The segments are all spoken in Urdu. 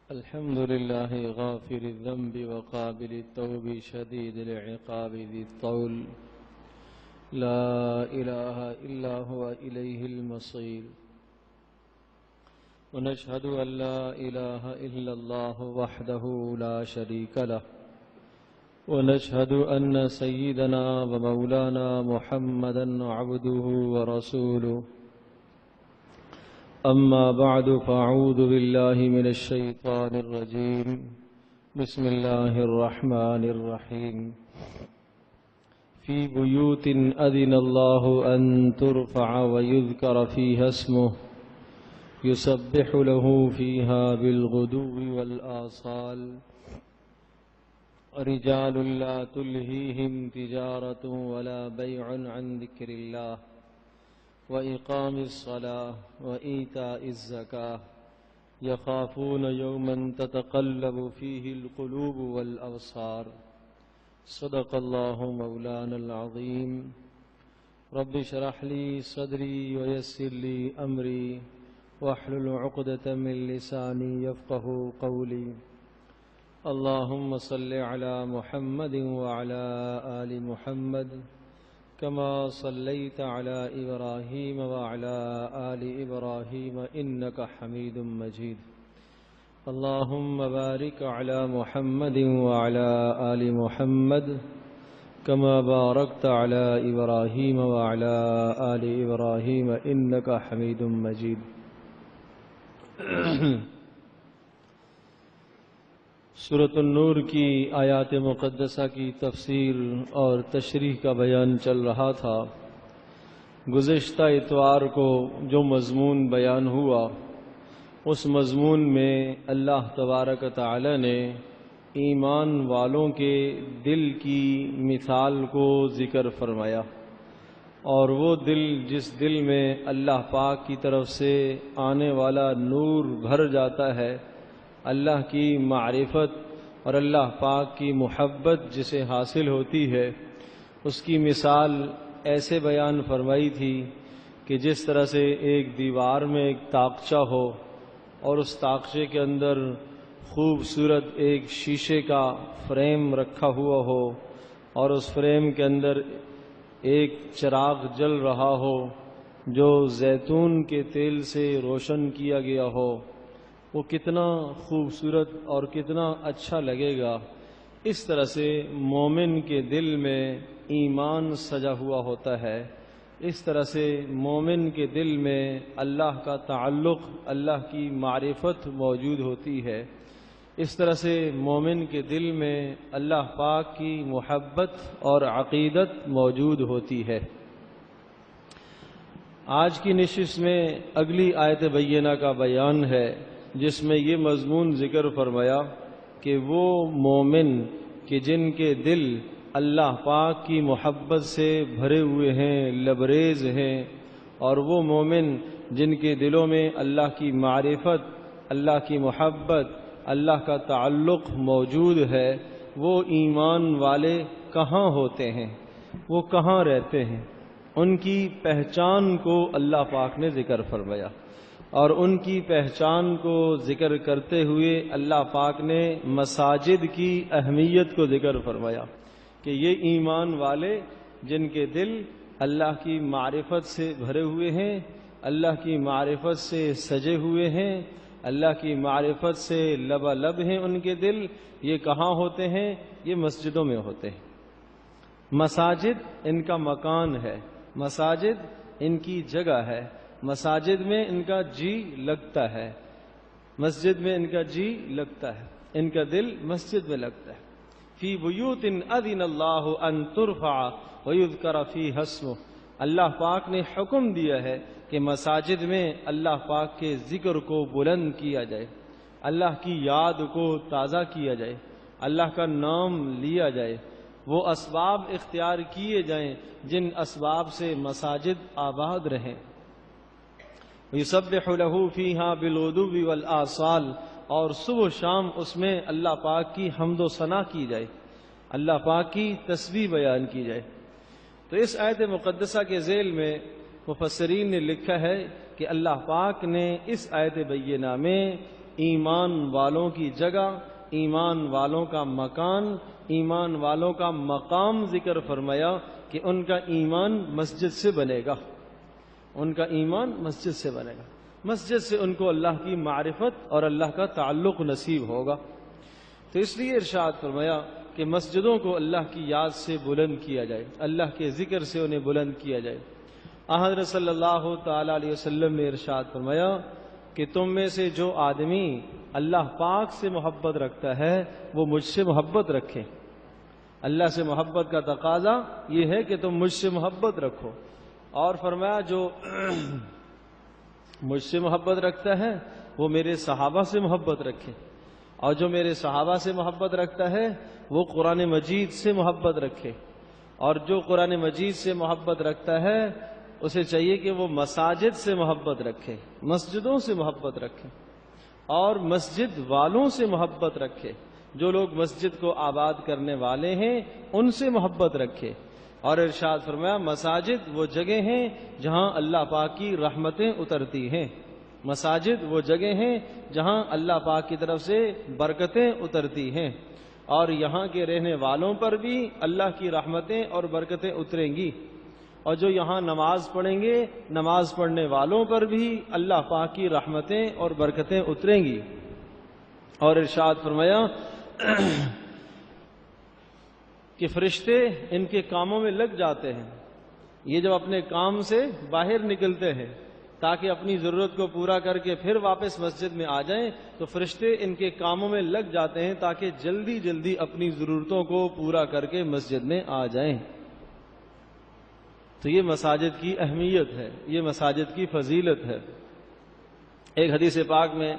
الحمد لله غافر الذنب وقابل التوب شديد العقاب ذي الطول لا إله إلا هو إليه المصير ونشهد أن لا إله إلا الله وحده لا شريك له ونشهد أن سيدنا ومولانا محمدا عبده ورسوله أما بعد فأعوذ بالله من الشيطان الرجيم بسم الله الرحمن الرحيم في بيوت أذن الله أن ترفع ويذكر فيها اسمه يسبح له فيها بالغدو والآصال رجال لا تلهيهم تجارة ولا بيع عن ذكر الله وإقام الصلاة وإيتاء الزكاة يخافون يوما تتقلب فيه القلوب والأبصار صدق الله مولانا العظيم رب اشرح لي صدري ويسر لي أمري واحلل عقدة من لساني يفقه قولي اللهم صل على محمد وعلى آل محمد كما صليت على إبراهيم وعلى آل إبراهيم إنك حميد مجيد اللهم بارك على محمد وعلى آل محمد كما باركت على إبراهيم وعلى آل إبراهيم إنك حميد مجيد سورۃ النور کی آیات مقدسہ کی تفسیر اور تشریح کا بیان چل رہا تھا۔ گزشتہ اتوار کو جو مضمون بیان ہوا اس مضمون میں اللہ تبارک تعالی نے ایمان والوں کے دل کی مثال کو ذکر فرمایا، اور وہ دل جس دل میں اللہ پاک کی طرف سے آنے والا نور بھر جاتا ہے، اللہ کی معرفت اور اللہ پاک کی محبت جسے حاصل ہوتی ہے، اس کی مثال ایسے بیان فرمائی تھی کہ جس طرح سے ایک دیوار میں ایک طاقچہ ہو اور اس طاقچے کے اندر خوبصورت ایک شیشے کا فریم رکھا ہوا ہو اور اس فریم کے اندر ایک چراغ جل رہا ہو جو زیتون کے تیل سے روشن کیا گیا ہو، وہ کتنا خوبصورت اور کتنا اچھا لگے گا۔ اس طرح سے مومن کے دل میں ایمان سجا ہوا ہوتا ہے، اس طرح سے مومن کے دل میں اللہ کا تعلق، اللہ کی معرفت موجود ہوتی ہے، اس طرح سے مومن کے دل میں اللہ پاک کی محبت اور عقیدت موجود ہوتی ہے۔ آج کی نشست میں اگلی آیت بینہ کا بیان ہے جس میں یہ مضمون ذکر فرمایا کہ وہ مومن کہ جن کے دل اللہ پاک کی محبت سے بھرے ہوئے ہیں، لبریز ہیں، اور وہ مومن جن کے دلوں میں اللہ کی معرفت، اللہ کی محبت، اللہ کا تعلق موجود ہے، وہ ایمان والے کہاں ہوتے ہیں، وہ کہاں رہتے ہیں؟ ان کی پہچان کو اللہ پاک نے ذکر فرمایا، اور ان کی پہچان کو ذکر کرتے ہوئے اللہ پاک نے مساجد کی اہمیت کو ذکر فرمایا کہ یہ ایمان والے جن کے دل اللہ کی معرفت سے بھرے ہوئے ہیں، اللہ کی معرفت سے سجے ہوئے ہیں، اللہ کی معرفت سے لبالب ہیں ان کے دل، یہ کہاں ہوتے ہیں؟ یہ مسجدوں میں ہوتے ہیں۔ مساجد ان کا مکان ہے، مساجد ان کی جگہ ہے، مساجد میں ان کا جی لگتا ہے، مسجد میں ان کا جی لگتا ہے، ان کا دل مسجد میں لگتا ہے۔ فی بیوت اذن اللہ ان ترفع ویذکر فیہا اسمہ، اللہ پاک نے حکم دیا ہے کہ مساجد میں اللہ پاک کے ذکر کو بلند کیا جائے، اللہ کی یاد کو تازہ کیا جائے، اللہ کا نام لیا جائے، وہ اسباب اختیار کیے جائیں جن اسباب سے مساجد آباد رہیں۔ یسبح لہ فیہا بالغدو والآصال، اور صبح و شام اس میں اللہ پاک کی حمد و ثنا کی جائے، اللہ پاک کی تسبیح بیان کی جائے۔ تو اس آیت مقدسہ کے ذیل میں مفسرین نے لکھا ہے کہ اللہ پاک نے اس آیت بینہ میں ایمان والوں کی جگہ، ایمان والوں کا مکان، ایمان والوں کا مقام ذکر فرمایا کہ ان کا ایمان مسجد سے بنے گا، ان کا ایمان مسجد سے بنے گا، مسجد سے ان کو اللہ کی معرفت اور اللہ کا تعلق نصیب ہوگا۔ تو اس لیے ارشاد فرمایا کہ مسجدوں کو اللہ کی یاد سے بلند کیا جائے، اللہ کے ذکر سے انہیں بلند کیا جائے۔ حضرت صلی اللہ تعالی علیہ وسلم نے ارشاد فرمایا کہ تم میں سے جو آدمی اللہ پاک سے محبت رکھتا ہے وہ مجھ سے محبت رکھے۔ اللہ سے محبت کا تقاضا یہ ہے کہ تم مجھ سے محبت رکھو، اور فرمایا جو مجھ سے محبت رکھتا ہے وہ میرے صحابہ سے محبت رکھے، اور جو میرے صحابہ سے محبت رکھتا ہے وہ قرآن مجید سے محبت رکھے، اور جو قرآن مجید سے محبت رکھتا ہے اسے چاہیے کہ وہ مساجد سے محبت رکھے، مسجدوں سے محبت رکھے، اور مسجد والوں سے محبت رکھے، جو لوگ مسجد کو آباد کرنے والے ہیں ان سے محبت رکھے۔ اور ارشاد فرمایا مساجد وہ جگہ ہیں جہاں اللہ پاک کی رحمتیں اترتی ہیں، مساجد وہ جگہ ہیں جہاں اللہ پاک کی طرف سے برکتیں اترتی ہیں، اور یہاں کے رہنے والوں پر بھی اللہ کی رحمتیں اور برکتیں اتریں گی، اور جو یہاں نماز پڑھیں گے نماز پڑھنے والوں پر بھی اللہ پاک کی رحمتیں اور برکتیں اتریں گی۔ اور ارشاد فرمایا کہ فرشتے ان کے کاموں میں لگ جاتے ہیں، یہ جب اپنے کام سے باہر نکلتے ہیں تاکہ اپنی ضرورت کو پورا کر کے پھر واپس مسجد میں آ جائیں، تو فرشتے ان کے کاموں میں لگ جاتے ہیں تاکہ جلدی جلدی اپنی ضرورتوں کو پورا کر کے مسجد میں آ جائیں۔ تو یہ مساجد کی اہمیت ہے، یہ مساجد کی فضیلت ہے۔ ایک حدیث پاک میں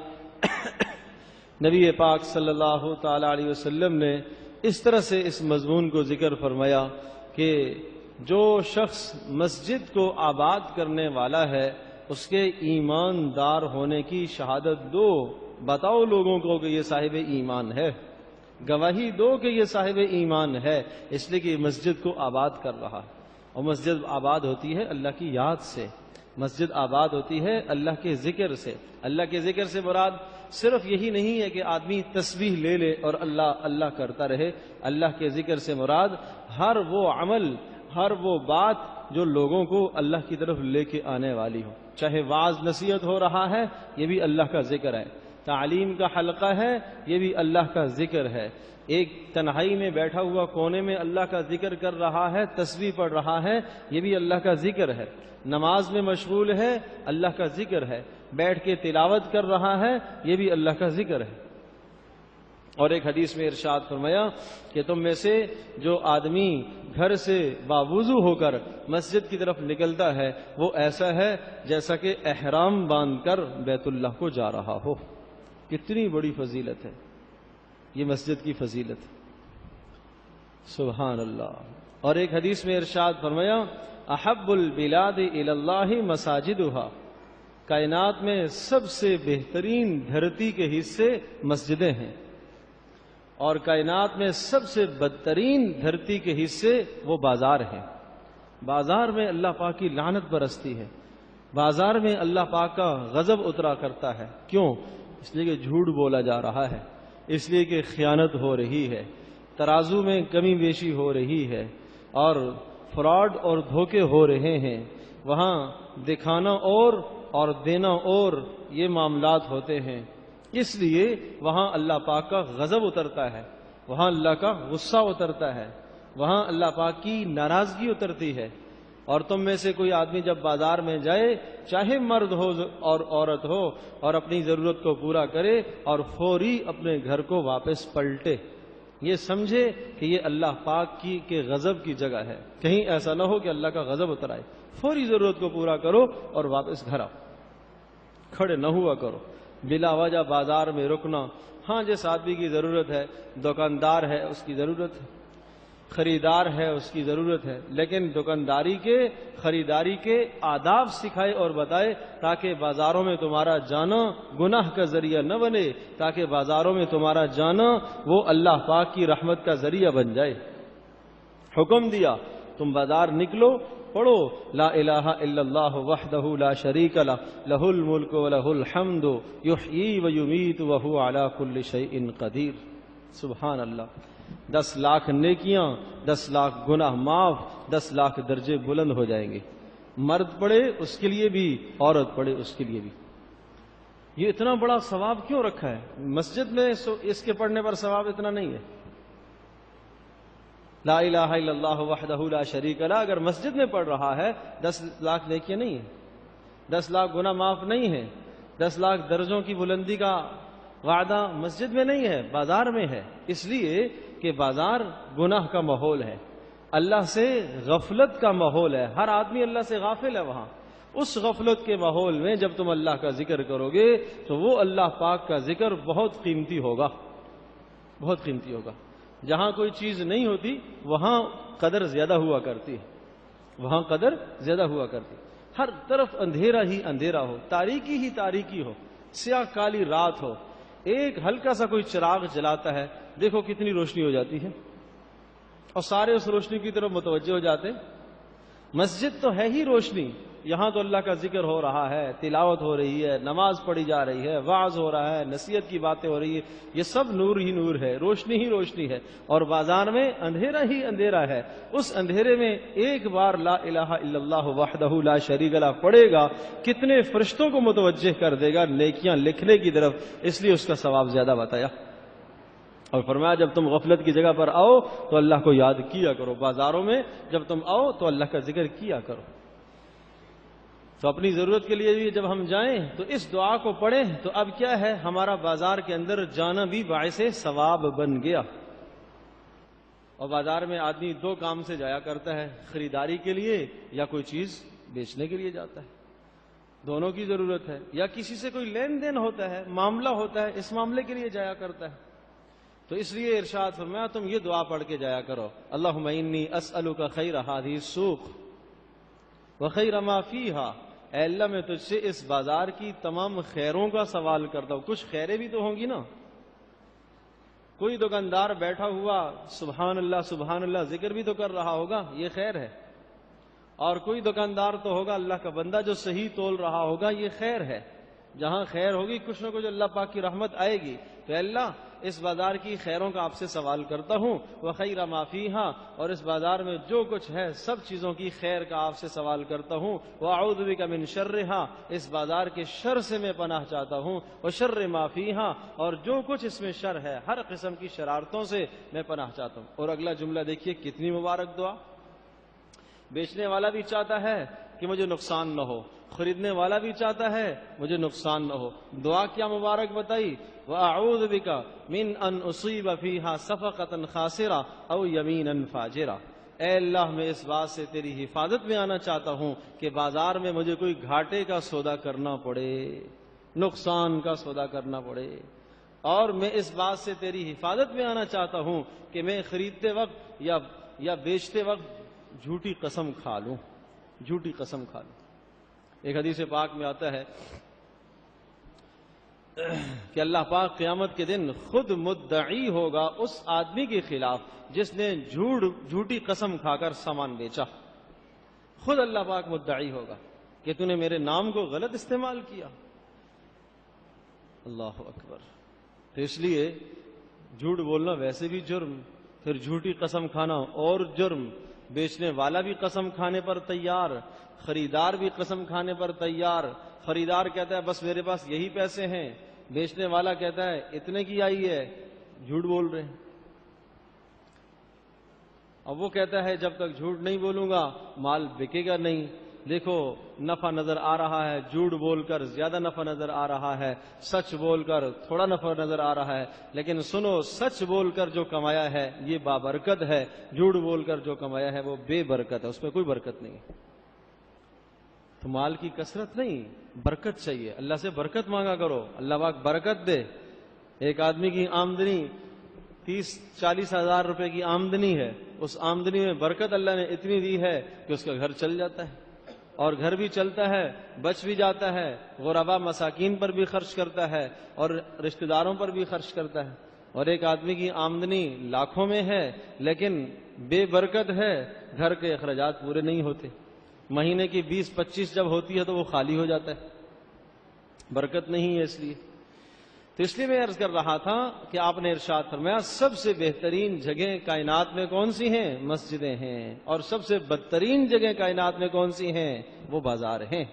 نبی پاک صلی اللہ تعالی علیہ وسلم نے اس طرح سے اس مضمون کو ذکر فرمایا کہ جو شخص مسجد کو آباد کرنے والا ہے اس کے ایماندار ہونے کی شہادت دو، بتاؤ لوگوں کو کہ یہ صاحب ایمان ہے، گواہی دو کہ یہ صاحب ایمان ہے، اس لیے کہ یہ مسجد کو آباد کر رہا ہے۔ اور مسجد آباد ہوتی ہے اللہ کی یاد سے، مسجد آباد ہوتی ہے اللہ کے ذکر سے۔ اللہ کے ذکر سے مراد صرف یہی نہیں ہے کہ آدمی تسبیح لے لے اور اللہ اللہ کرتا رہے، اللہ کے ذکر سے مراد ہر وہ عمل، ہر وہ بات جو لوگوں کو اللہ کی طرف لے کے آنے والی ہو، چاہے واعظ نصیحت ہو رہا ہے یہ بھی اللہ کا ذکر ہے، تعلیم کا حلقہ ہے یہ بھی اللہ کا ذکر ہے، ایک تنہائی میں بیٹھا ہوا کونے میں اللہ کا ذکر کر رہا ہے، تسبیح پڑھ رہا ہے، یہ بھی اللہ کا ذکر ہے، نماز میں مشغول ہے اللہ کا ذکر ہے، بیٹھ کے تلاوت کر رہا ہے یہ بھی اللہ کا ذکر ہے۔ اور ایک حدیث میں ارشاد فرمایا کہ تم میں سے جو آدمی گھر سے باوضو ہو کر مسجد کی طرف نکلتا ہے وہ ایسا ہے جیسا کہ احرام باندھ کر بیت اللہ کو جا رہا ہو۔ کتنی بڑی فضیلت ہے یہ مسجد کی فضیلت، سبحان اللہ۔ اور ایک حدیث میں ارشاد فرمایا احب البلاد الی اللہ مساجدها، کائنات میں سب سے بہترین دھرتی کے حصے مسجدیں ہیں، اور کائنات میں سب سے بدترین دھرتی کے حصے وہ بازار ہیں۔ بازار میں اللہ پاک کی لعنت برستی ہے، بازار میں اللہ پاک کا غضب اترا کرتا ہے۔ کیوں؟ اس لیے کہ جھوٹ بولا جا رہا ہے، اس لیے کہ خیانت ہو رہی ہے، ترازو میں کمی بیشی ہو رہی ہے، اور فراڈ اور دھوکے ہو رہے ہیں۔ وہاں دکھانا اور دینا اور یہ معاملات ہوتے ہیں، اس لیے وہاں اللہ پاک کا غضب اترتا ہے، وہاں اللہ کا غصہ اترتا ہے، وہاں اللہ پاک کی ناراضگی اترتی ہے۔ اور تم میں سے کوئی آدمی جب بازار میں جائے، چاہے مرد ہو اور عورت ہو، اور اپنی ضرورت کو پورا کرے اور فوری اپنے گھر کو واپس پلٹے، یہ سمجھے کہ یہ اللہ پاک کے غضب کی جگہ ہے، کہیں ایسا نہ ہو کہ اللہ کا غضب اتر آئے۔ فوری ضرورت کو پورا کرو اور واپس گھر آؤ، کھڑے نہ ہوا کرو بلا وجہ بازار میں رکنا۔ ہاں جس آدمی کی ضرورت ہے، دکاندار ہے اس کی ضرورت ہے، خریدار ہے اس کی ضرورت ہے، لیکن دکانداری کے خریداری کے آداب سکھائے اور بتائے تاکہ بازاروں میں تمہارا جانا گناہ کا ذریعہ نہ بنے، تاکہ بازاروں میں تمہارا جانا وہ اللہ پاک کی رحمت کا ذریعہ بن جائے۔ حکم دیا تم بازار نکلو، پڑھو لا الہ الا اللہ وحدہ لا شریک لہ لہ الملک و لہ الحمد یحیی و یمیت وہو علی کل شیء قدیر. سبحان اللہ. 10 لاکھ نیکیاں، 10 لاکھ گناہ معاف، 10 لاکھ درجے بلند ہو جائیں گے. مرد پڑھے اس کے لیے بھی، عورت پڑھے اس کے لیے بھی. یہ اتنا بڑا ثواب کیوں رکھا ہے؟ مسجد میں اس کے پڑھنے پر ثواب اتنا نہیں ہے. لا الہ الا اللہ وحدہ لا شریک لہ اگر مسجد میں پڑھ رہا ہے 10 لاکھ نیکیاں نہیں ہیں، 10 لاکھ گناہ معاف نہیں ہے، 10 لاکھ درجوں کی بلندی کا وعدہ مسجد میں نہیں ہے، بازار میں ہے. اس لیے کہ بازار گناہ کا ماحول ہے، اللہ سے غفلت کا ماحول ہے، ہر آدمی اللہ سے غافل ہے. وہاں اس غفلت کے ماحول میں جب تم اللہ کا ذکر کرو گے تو وہ اللہ پاک کا ذکر بہت قیمتی ہوگا، بہت قیمتی ہوگا. جہاں کوئی چیز نہیں ہوتی وہاں قدر زیادہ ہوا کرتی ہے، وہاں قدر زیادہ ہوا کرتی. ہر طرف اندھیرا ہی اندھیرا ہو، تاریکی ہی تاریکی ہو، سیاہ کالی رات ہو، ایک ہلکا سا کوئی چراغ جلاتا ہے، دیکھو کتنی روشنی ہو جاتی ہے اور سارے اس روشنی کی طرف متوجہ ہو جاتے ہیں. مسجد تو ہے ہی روشنی، یہاں تو اللہ کا ذکر ہو رہا ہے، تلاوت ہو رہی ہے، نماز پڑھی جا رہی ہے، وعظ ہو رہا ہے، نصیحت کی باتیں ہو رہی ہے، یہ سب نور ہی نور ہے، روشنی ہی روشنی ہے. اور بازار میں اندھیرا ہی اندھیرا ہے. اس اندھیرے میں ایک بار لا الہ الا اللہ وحدہ لا شریک لہ پڑھے گا، کتنے فرشتوں کو متوجہ کر دے گا نیکیاں لکھنے کی طرف. اس لیے اس کا ثواب زیادہ بتایا. اور فرمایا جب تم غفلت کی جگہ پر آؤ تو اللہ کو یاد کیا کرو. بازاروں میں جب تم آؤ تو اللہ کا ذکر کیا کرو. تو اپنی ضرورت کے لیے بھی جب ہم جائیں تو اس دعا کو پڑھیں تو اب کیا ہے، ہمارا بازار کے اندر جانا بھی باعث ثواب بن گیا. اور بازار میں آدمی 2 کام سے جایا کرتا ہے، خریداری کے لیے یا کوئی چیز بیچنے کے لیے جاتا ہے. دونوں کی ضرورت ہے، یا کسی سے کوئی لین دین ہوتا ہے، معاملہ ہوتا ہے، اس معاملے کے لیے جایا کرتا ہے. تو اس لیے ارشاد فرمایا تم یہ دعا پڑھ کے جایا کرو، اللہم انی اسألک خیر ھذہ السوق وخیر ما فیہا. اے اللہ میں تجھ سے اس بازار کی تمام خیروں کا سوال کرتا ہوں. کچھ خیریں بھی تو ہوں گی نا. کوئی دکاندار بیٹھا ہوا سبحان اللہ ذکر بھی تو کر رہا ہوگا، یہ خیر ہے. اور کوئی دکاندار تو ہوگا اللہ کا بندہ جو صحیح تول رہا ہوگا، یہ خیر ہے. جہاں خیر ہوگی کچھ نہ کچھ اللہ پاک کی رحمت آئے گی. تو اے اللہ اس بازار کی خیروں کا آپ سے سوال کرتا ہوں، وخیر ما فیہا، اور اس بازار میں جو کچھ ہے سب چیزوں کی خیر کا آپ سے سوال کرتا ہوں. واعوذ بک من شرھا، اس بازار کے شر سے میں پناہ چاہتا ہوں. وشر ما فیہا، اور جو کچھ اس میں شر ہے ہر قسم کی شرارتوں سے میں پناہ چاہتا ہوں. اور اگلا جملہ دیکھیے کتنی مبارک دعا. بیچنے والا بھی چاہتا ہے کہ مجھے نقصان نہ ہو، خریدنے والا بھی چاہتا ہے مجھے نقصان نہ ہو. دعا کیا مبارک بتائی، وَأَعُوذُ بِكَ مِنْ أَنْ أُصِيبَ فِيهَا صَفَقَةً خَاسِرَةً أَوْ يَمِينًا فَاجِرًا. اے اللہ میں اس بات سے تیری حفاظت میں آنا چاہتا ہوں کہ بازار میں مجھے کوئی گھاٹے کا سودا کرنا پڑے، نقصان کا سودا کرنا پڑے. اور میں اس بات سے تیری حفاظت میں آنا چاہتا ہوں کہ میں خریدتے وقت یا بیچتے وقت جھوٹی قسم کھا لوں، جھوٹی قسم کھا لوں. ایک حدیث پاک میں آتا ہے کہ اللہ پاک قیامت کے دن خود مدعی ہوگا اس آدمی کے خلاف جس نے جھوٹی قسم کھا کر سامان بیچا. خود اللہ پاک مدعی ہوگا کہ تو نے میرے نام کو غلط استعمال کیا. اللہ اکبر. تو اس لیے جھوٹ بولنا ویسے بھی جرم، پھر جھوٹی قسم کھانا اور جرم. بیچنے والا بھی قسم کھانے پر تیار، خریدار بھی قسم کھانے پر تیار. خریدار کہتا ہے بس میرے پاس یہی پیسے ہیں، بیچنے والا کہتا ہے اتنے کی آئی ہے، جھوٹ بول رہے ہیں. اب وہ کہتا ہے جب تک جھوٹ نہیں بولوں گا مال بکے گا نہیں. دیکھو نفع نظر آ رہا ہے، جھوٹ بول کر زیادہ نفع نظر آ رہا ہے، سچ بول کر تھوڑا نفع نظر آ رہا ہے. لیکن سنو، سچ بول کر جو کمایا ہے یہ بابرکت ہے، جھوٹ بول کر جو کمایا ہے وہ بے برکت ہے، اس میں کوئی برکت نہیں. تو مال کی کثرت نہیں، برکت چاہیے. اللہ سے برکت مانگا کرو، اللہ پاک برکت دے. ایک آدمی کی آمدنی 30-40 ہزار روپے کی آمدنی ہے، اس آمدنی میں برکت اللہ نے اتنی دی ہے کہ اس کا گھر چل جاتا ہے، اور گھر بھی چلتا ہے، بچ بھی جاتا ہے، غربا مساکین پر بھی خرچ کرتا ہے اور رشتہ داروں پر بھی خرچ کرتا ہے. اور ایک آدمی کی آمدنی لاکھوں میں ہے لیکن بے برکت ہے، گھر کے اخراجات پورے نہیں ہوتے. مہینے کی 20-25 جب ہوتی ہے تو وہ خالی ہو جاتا ہے، برکت نہیں ہے اس لیے۔ تو اس لیے میں عرض کر رہا تھا کہ آپ نے ارشاد فرمایا سب سے بہترین جگہیں کائنات میں کون سی ہیں؟ مسجدیں ہیں، اور سب سے بدترین جگہیں کائنات میں کون سی ہیں؟ وہ بازار ہیں۔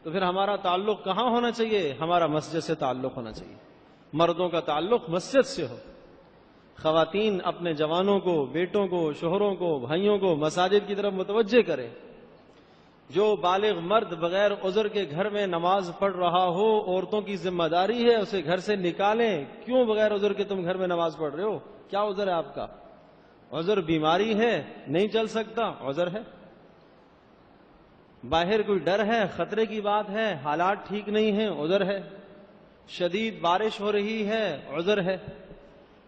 تو پھر ہمارا تعلق کہاں ہونا چاہیے؟ ہمارا مسجد سے تعلق ہونا چاہیے، مردوں کا تعلق مسجد سے ہو، خواتین اپنے جوانوں کو، بیٹوں کو، شوہروں کو، بھائیوں کو مساجد کی طرف متوجہ کریں۔ جو بالغ مرد بغیر عذر کے گھر میں نماز پڑھ رہا ہو، عورتوں کی ذمہ داری ہے اسے گھر سے نکالیں۔ کیوں بغیر عذر کے تم گھر میں نماز پڑھ رہے ہو؟ کیا عذر ہے آپ کا؟ عذر بیماری ہے، نہیں چل سکتا، عذر ہے۔ باہر کوئی ڈر ہے، خطرے کی بات ہے، حالات ٹھیک نہیں ہیں، عذر ہے۔ شدید بارش ہو رہی ہے، عذر ہے۔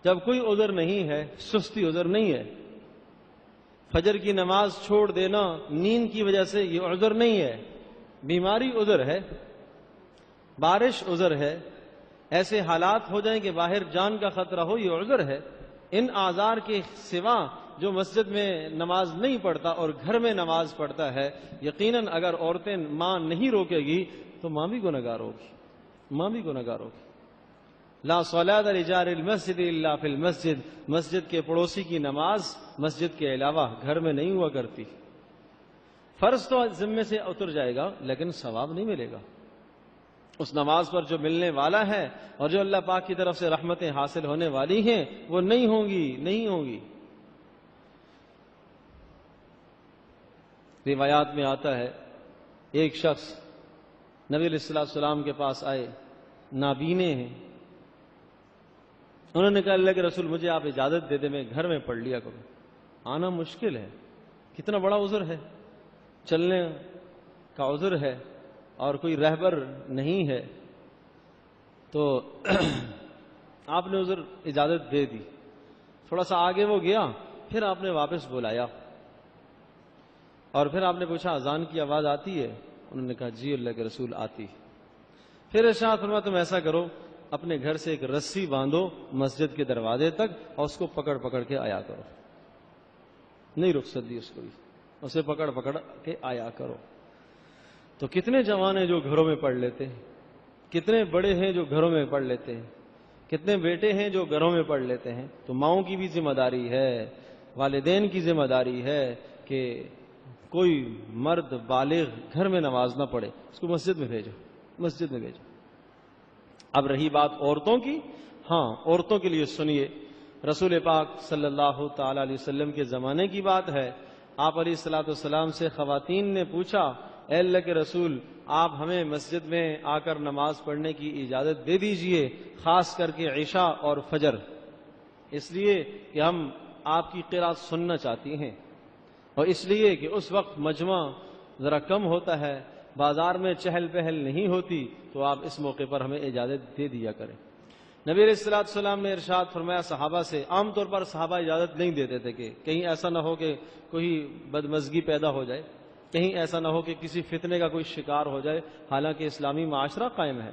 جب کوئی عذر نہیں ہے، سستی عذر نہیں ہے۔ فجر کی نماز چھوڑ دینا نیند کی وجہ سے یہ عذر نہیں ہے، بیماری عذر ہے، بارش عذر ہے، ایسے حالات ہو جائیں کہ باہر جان کا خطرہ ہو، یہ عذر ہے۔ ان اعذار کے سوا جو مسجد میں نماز نہیں پڑھتا اور گھر میں نماز پڑھتا ہے، یقیناً اگر عورتیں ماں نہیں روکے گی تو ماں بھی گنہگار ہوگی، ماں بھی گنہگار ہوگی۔ لا صلاۃ لجار المسجد الا فی المسجد، مسجد کے پڑوسی کی نماز مسجد کے علاوہ گھر میں نہیں ہوا کرتی۔ فرض تو ذمے سے اتر جائے گا لیکن ثواب نہیں ملے گا، اس نماز پر جو ملنے والا ہے اور جو اللہ پاک کی طرف سے رحمتیں حاصل ہونے والی ہیں وہ نہیں ہوں گی، نہیں ہوں گی۔ روایات میں آتا ہے ایک شخص نبی علیہ السلام کے پاس آئے، نابینے ہیں، انہوں نے کہا اللہ کے رسول مجھے آپ اجازت دے دیں میں گھر میں پڑھ لیا کروں۔ آنا مشکل ہے، کتنا بڑا عذر ہے، چلنے کا عذر ہے اور کوئی رہبر نہیں ہے، تو آپ نے عذر اجازت دے دی۔ تھوڑا سا آگے وہ گیا، پھر آپ نے واپس بلایا اور پھر آپ نے پوچھا اذان کی آواز آتی ہے؟ انہوں نے کہا جی اللہ کے رسول آتی۔ پھر ارشاد فرمایا تم ایسا کرو اپنے گھر سے ایک رسی باندھو مسجد کے دروازے تک اور اس کو پکڑ پکڑ کے آیا کرو، نہیں رخصت دی اس کو بھی، اسے پکڑ پکڑ کے آیا کرو۔ تو کتنے جوان ہیں جو گھروں میں پڑھ لیتے ہیں، کتنے بڑے ہیں جو گھروں میں پڑھ لیتے ہیں، کتنے بیٹے ہیں جو گھروں میں پڑھ لیتے ہیں۔ تو ماؤں کی بھی ذمہ داری ہے، والدین کی ذمہ داری ہے کہ کوئی مرد بالغ گھر میں نماز نہ پڑھے، اس کو مسجد میں بھیجو، مسجد میں بھیجو۔ اب رہی بات عورتوں کی، ہاں عورتوں کے لیے سنیے، رسول پاک صلی اللہ تعالی علیہ وسلم کے زمانے کی بات ہے، آپ علیہ الصلوۃ والسلام سے خواتین نے پوچھا اے اللہ کے رسول آپ ہمیں مسجد میں آ کر نماز پڑھنے کی اجازت دے دیجئے، خاص کر کے عشاء اور فجر، اس لیے کہ ہم آپ کی قرات سننا چاہتی ہیں، اور اس لیے کہ اس وقت مجمع ذرا کم ہوتا ہے، بازار میں چہل پہل نہیں ہوتی، تو آپ اس موقع پر ہمیں اجازت دے دیا کریں۔ نبی علیہ السلام نے ارشاد فرمایا صحابہ سے، عام طور پر صحابہ اجازت نہیں دیتے تھے کہ کہیں ایسا نہ ہو کہ کوئی بدمزگی پیدا ہو جائے، کہیں ایسا نہ ہو کہ کسی فتنے کا کوئی شکار ہو جائے، حالانکہ اسلامی معاشرہ قائم ہے،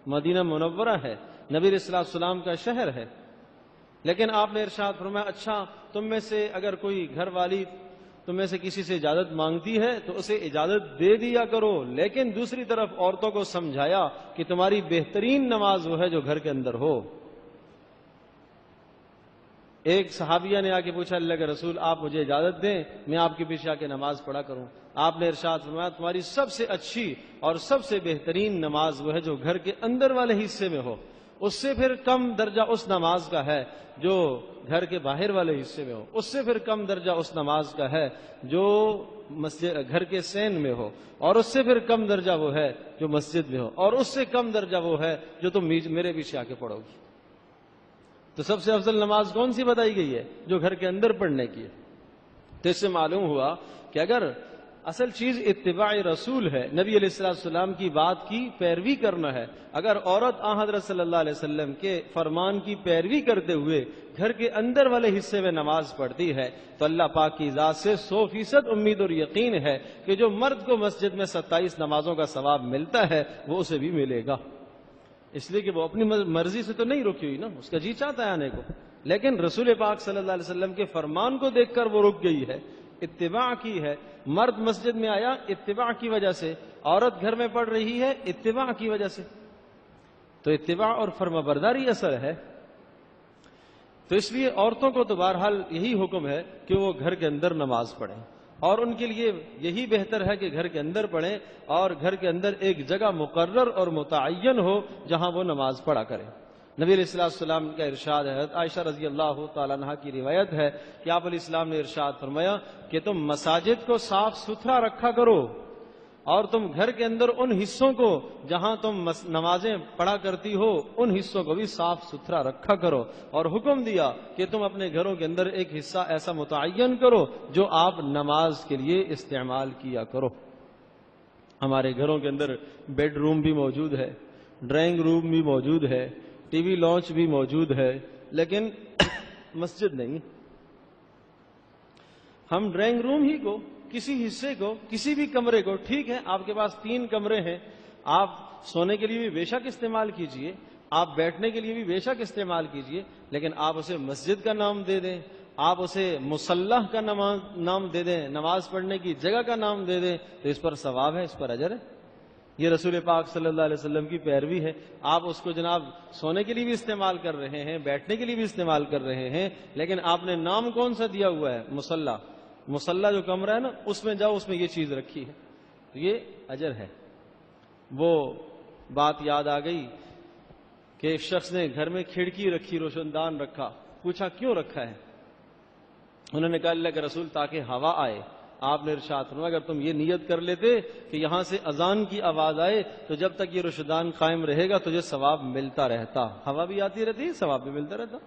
مدینہ منورہ ہے، نبی علیہ السلام کا شہر ہے، لیکن آپ نے ارشاد فرمایا اچھا تم میں سے اگر کوئی گھر والی تم میں سے کسی سے اجازت مانگتی ہے تو اسے اجازت دے دیا کرو، لیکن دوسری طرف عورتوں کو سمجھایا کہ تمہاری بہترین نماز وہ ہے جو گھر کے اندر ہو۔ ایک صحابیہ نے آ کے پوچھا اللہ کے رسول آپ مجھے اجازت دیں میں آپ کے پیچھے آ کے نماز پڑھا کروں۔ آپ نے ارشاد فرمایا تمہاری سب سے اچھی اور سب سے بہترین نماز وہ ہے جو گھر کے اندر والے حصے میں ہو، اس سے پھر کم درجہ اس نماز کا ہے جو گھر کے باہر والے حصے میں ہو، اس سے پھر کم درجہ اس نماز کا ہے جو گھر کے سین میں ہو، اور اس سے پھر کم درجہ وہ ہے جو مسجد میں ہو، اور اس سے کم درجہ وہ ہے جو تم میرے پیچھے آ کے پڑھو گی۔ تو سب سے افضل نماز کون سی بتائی گئی ہے؟ جو گھر کے اندر پڑھنے کی ہے۔ تو اس سے معلوم ہوا کہ اگر اصل چیز اتباع رسول ہے، نبی علیہ السلام کی بات کی پیروی کرنا ہے، اگر عورت حضرت صلی اللہ علیہ وسلم کے فرمان کی پیروی کرتے ہوئے گھر کے اندر والے حصے میں نماز پڑھتی ہے تو اللہ پاک کی ذات سے 100% امید اور یقین ہے کہ جو مرد کو مسجد میں 27 نمازوں کا ثواب ملتا ہے وہ اسے بھی ملے گا، اس لیے کہ وہ اپنی مرضی سے تو نہیں رکی ہوئی نا، اس کا جی چاہتا ہے آنے کو، لیکن رسول پاک صلی اللہ علیہ وسلم کے فرمان کو دیکھ کر وہ رک گئی ہے، اتباع کی ہے. مرد مسجد میں آیا اتباع کی وجہ سے، عورت گھر میں پڑھ رہی ہے اتباع کی وجہ سے. تو اتباع اور فرمانبرداری اثر ہے. تو اس لیے عورتوں کو تو بہرحال یہی حکم ہے کہ وہ گھر کے اندر نماز پڑھیں، اور ان کے لیے یہی بہتر ہے کہ گھر کے اندر پڑھیں، اور گھر کے اندر ایک جگہ مقرر اور متعین ہو جہاں وہ نماز پڑھا کریں. نبی علیہ السلام کا ارشاد ہے، عائشہ رضی اللہ تعالیٰ عنہا کی روایت ہے کہ آپ علیہ السلام نے ارشاد فرمایا کہ تم مساجد کو صاف ستھرا رکھا کرو، اور تم گھر کے اندر ان حصوں کو جہاں تم نمازیں پڑھا کرتی ہو ان حصوں کو بھی صاف ستھرا رکھا کرو. اور حکم دیا کہ تم اپنے گھروں کے اندر ایک حصہ ایسا متعین کرو جو آپ نماز کے لیے استعمال کیا کرو. ہمارے گھروں کے اندر بیڈ روم بھی موجود ہے، ڈرائنگ روم بھی موجود ہے، ٹی وی لانچ بھی موجود ہے، لیکن مسجد نہیں. ہم ڈرائنگ روم ہی کو، کسی حصے کو، کسی بھی کمرے کو، ٹھیک ہے آپ کے پاس 3 کمرے ہیں، آپ سونے کے لیے بھی بے شک استعمال کیجئے، آپ بیٹھنے کے لیے بھی بے شک استعمال کیجئے، لیکن آپ اسے مسجد کا نام دے دیں، آپ اسے مصلح کا نام دے دیں، نماز پڑھنے کی جگہ کا نام دے دیں، تو اس پر ثواب ہے، اس پر اجر ہے. یہ رسول پاک صلی اللہ علیہ وسلم کی پیروی ہے. آپ اس کو جناب سونے کے لیے بھی استعمال کر رہے ہیں، بیٹھنے کے لیے بھی استعمال کر رہے ہیں، لیکن آپ نے نام کون سا دیا ہوا ہے؟ مصلح. مصلح جو کمرہ ہے نا، اس میں جاؤ، اس میں یہ چیز رکھی ہے، تو یہ اجر ہے. وہ بات یاد آ گئی کہ ایک شخص نے گھر میں کھڑکی رکھی، روشن دان رکھا. پوچھا کیوں رکھا ہے؟ انہوں نے کہا اللہ کے رسول تاکہ ہوا آئے. آپ نے ارشاد فرمایا اگر تم یہ نیت کر لیتے کہ یہاں سے اذان کی آواز آئے تو جب تک یہ روشندان قائم رہے گا تجھے ثواب ملتا رہتا، ہوا بھی آتی رہتی، ثواب بھی ملتا رہتا.